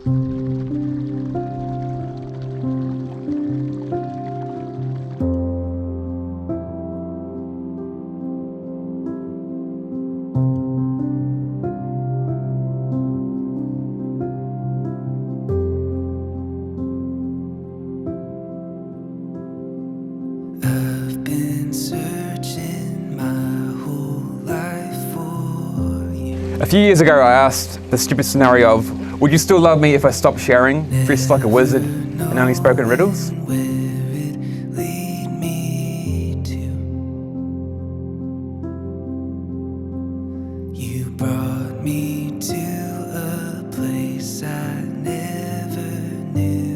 A few years ago I asked the stupid scenario of, would you still love me if I stopped sharing, dressed like a wizard and only spoke in riddles? You brought me to a place I never knew.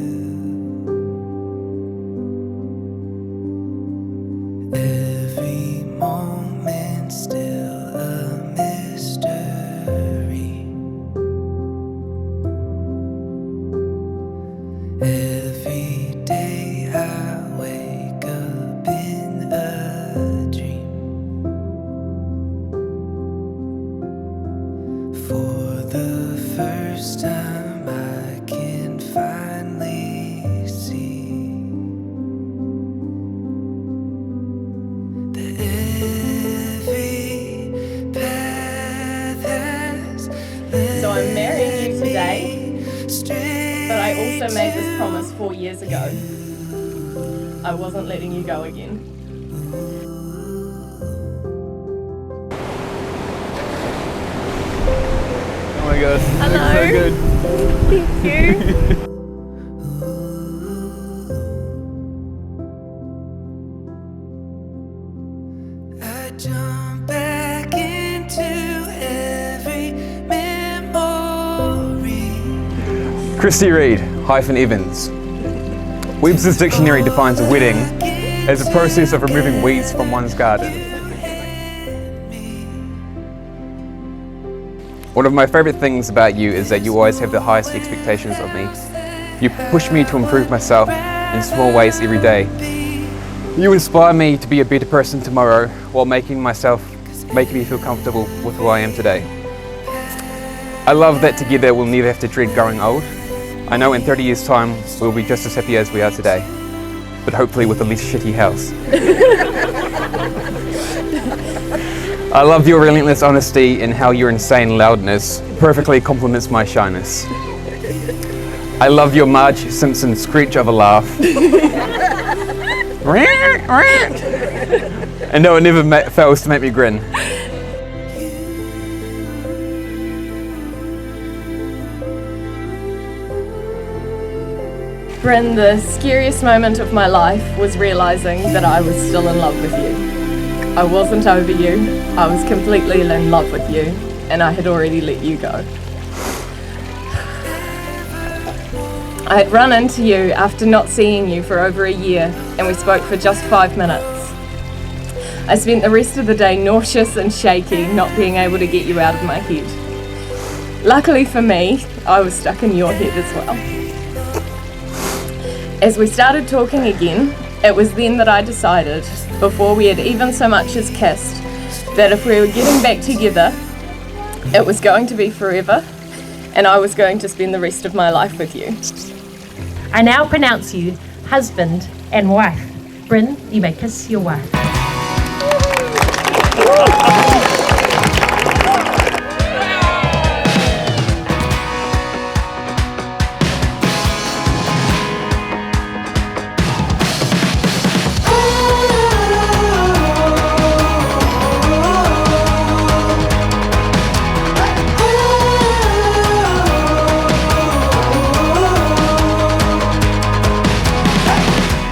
Every moment still a mystery. Every day I wake up in a dream. For the first time I can finally see that every path has led. So I'm marrying you today, straight but I also made this promise 4 years ago. I wasn't letting you go again. Oh my god, Hello. that's so good. Thank you. I jump back into every memory. Christy Reed, Evans. Webster's dictionary defines a wedding as a process of removing weeds from one's garden. One of my favourite things about you is that you always have the highest expectations of me. You push me to improve myself in small ways every day. You inspire me to be a better person tomorrow while making me feel comfortable with who I am today. I love that together we'll never have to dread growing old. I know in 30 years' time we'll be just as happy as we are today, but hopefully with a less shitty house. I love your relentless honesty and how your insane loudness perfectly complements my shyness. I love your Marge Simpson screech of a laugh. And no, it never fails to make me grin. Bryn, the scariest moment of my life was realising that I was still in love with you. I wasn't over you, I was completely in love with you, and I had already let you go. I had run into you after not seeing you for over a year, and we spoke for just 5 minutes. I spent the rest of the day nauseous and shaky, not being able to get you out of my head. Luckily for me, I was stuck in your head as well. As we started talking again, it was then that I decided, before we had even so much as kissed, that if we were getting back together, it was going to be forever, and I was going to spend the rest of my life with you. I now pronounce you husband and wife. Bryn, you may kiss your wife.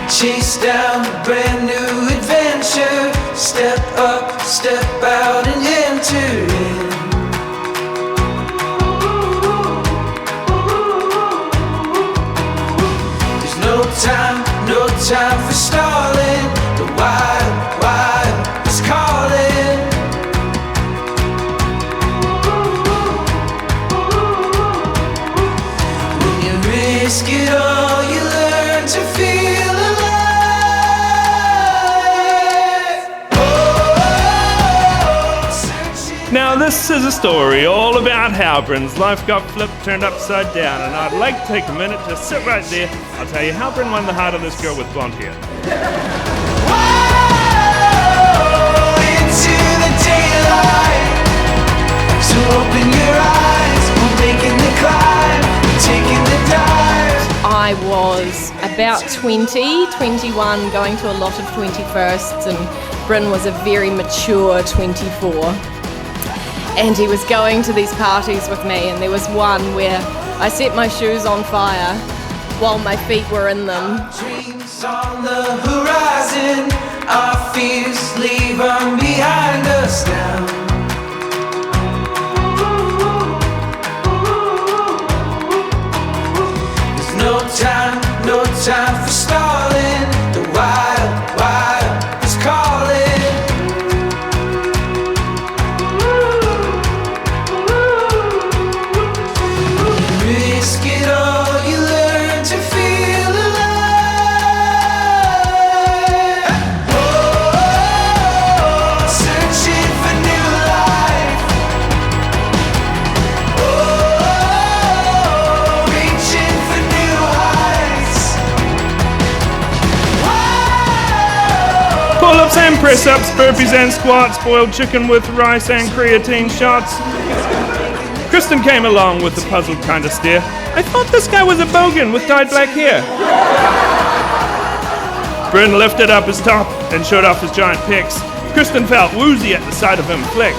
Chase down a brand new adventure. Step up, step out and enter in. There's no time for stalling. The wild is calling. When you risk it all, you learn to feel alive. Oh, searching Now this is a story all about how Bryn's life got flipped, turned upside down, and I'd like to take a minute to sit right there. I'll tell you how Bryn won the heart of this girl with blonde hair. Whoa, into the daylight. So open your eyes, we're making the climb, taking the dive. I was about 20, 21, going to a lot of 21sts, and Bryn was a very mature 24. And he was going to these parties with me, and there was one where I set my shoes on fire while my feet were in them. Dreams on the horizon, our fears leave them behind us now. There's no time for stalling. The wild, wild is calling. Risk it all, you learn to feel alive. Whoa, searching for new life. Whoa, reaching for new heights. Whoa. Pull-ups and press-ups, burpees and squats, boiled chicken with rice and creatine shots. Kristin came along with a puzzled kind of stare. I thought this guy was a bogan with dyed black hair. Bryn lifted up his top and showed off his giant pecs. Kristin felt woozy at the sight of him flex.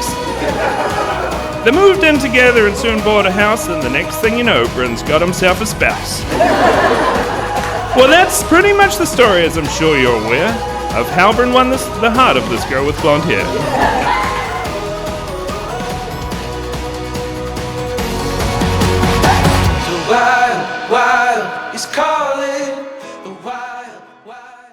They moved in together and soon bought a house, and the next thing you know, Bryn's got himself a spouse. Well, that's pretty much the story, as I'm sure you're aware, of how Bryn won the heart of this girl with blonde hair. The wild, wild is calling. The wild, wild.